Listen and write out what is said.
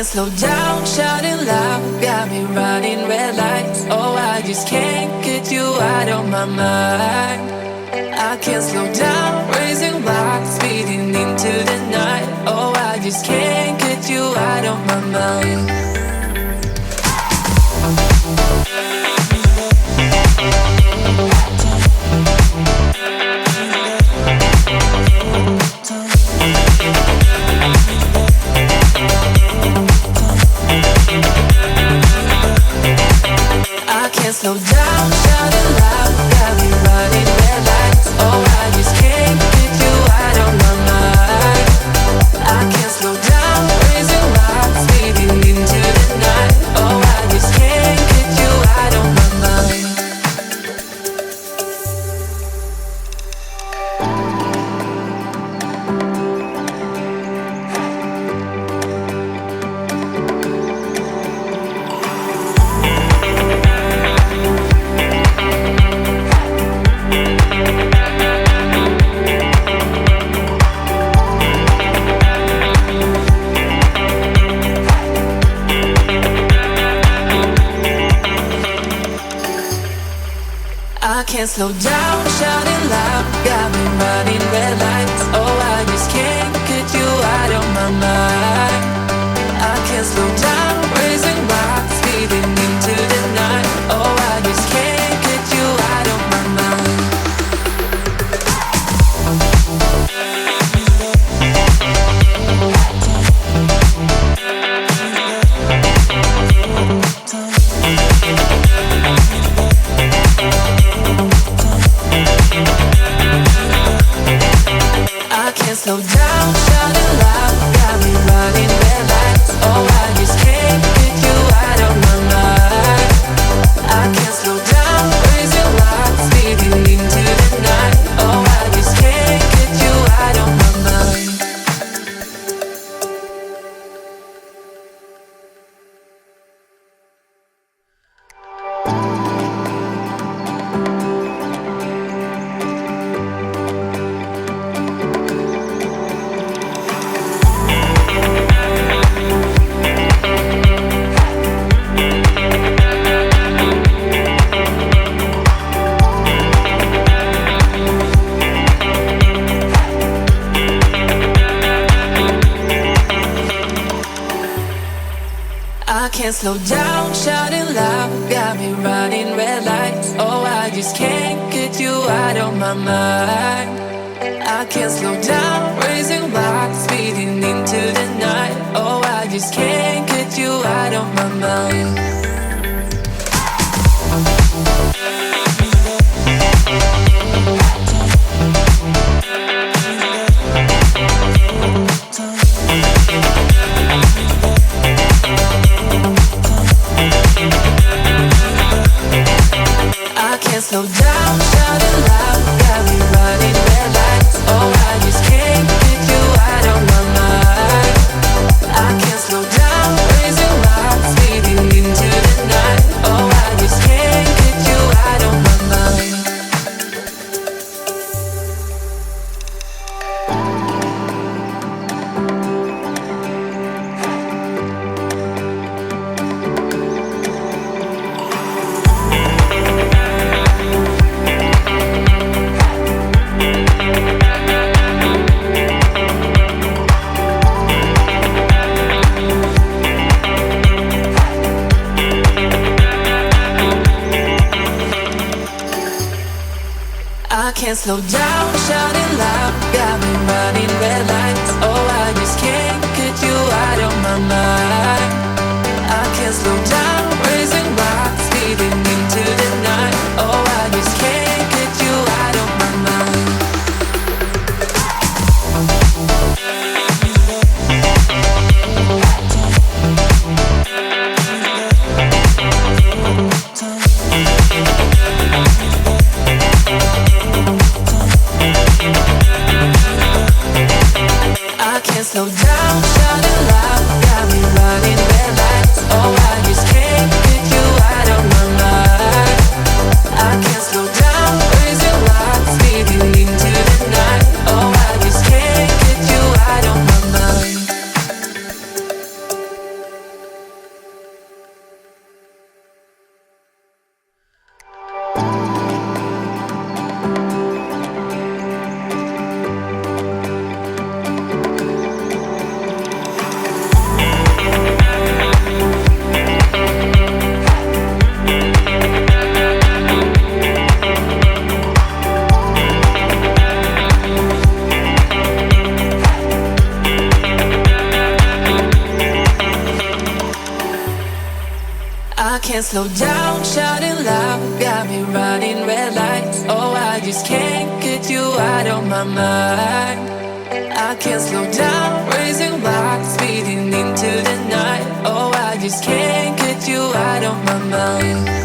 slow down, shouting loud, got me running red lights. Oh, I just can't get you out of my mind. I can't slow down, raising rocks, speeding into the night. Oh, I just can't get you out of my mind. I can't slow down, shouting loud, got me running red lights. Oh, I just can't get you out of my mind. I can't slow down, raising rocks, speeding into the night. Oh, I just can't get you out of my mind. I can't slow down, shouting loud, got me running red lights. Oh, I just can't get you out of my mind. I can't slow down, raising rocks, speeding into the night. Oh, I just can't get you out of my mind. I can't slow down, shouting loud, got me running red lights. Oh, I just can't get you out of my mind. I can't slow down, raising rocks, speeding into the night. Oh, I just can't get you out of my mind. I can't slow down, shouting loud, got me running red lights. Oh, I just can't get you out of my mind. I can't slow down, raising rocks, speeding into the night. Oh, I just can't get you out of my mind. I can't slow down, shouting loud, got me running red lights. Oh, I just can't get you out of my mind. I can't slow down, raising rocks, speeding into the night. Oh, I just can't get you out of my mind. I can't slow down, shouting loud, got me running red lights. Oh, I just can't get you out of my mind. I can't slow down, raising rocks, speeding into the night. Oh, I just can't get you out of my mind. I can't slow down, shouting loud, got me running. I can't slow down, shouting loud, got me running red lights. Oh, I just can't get you out of my mind. I can't slow down, raising my speeding into the night. Oh, I just can't get you out of my mind.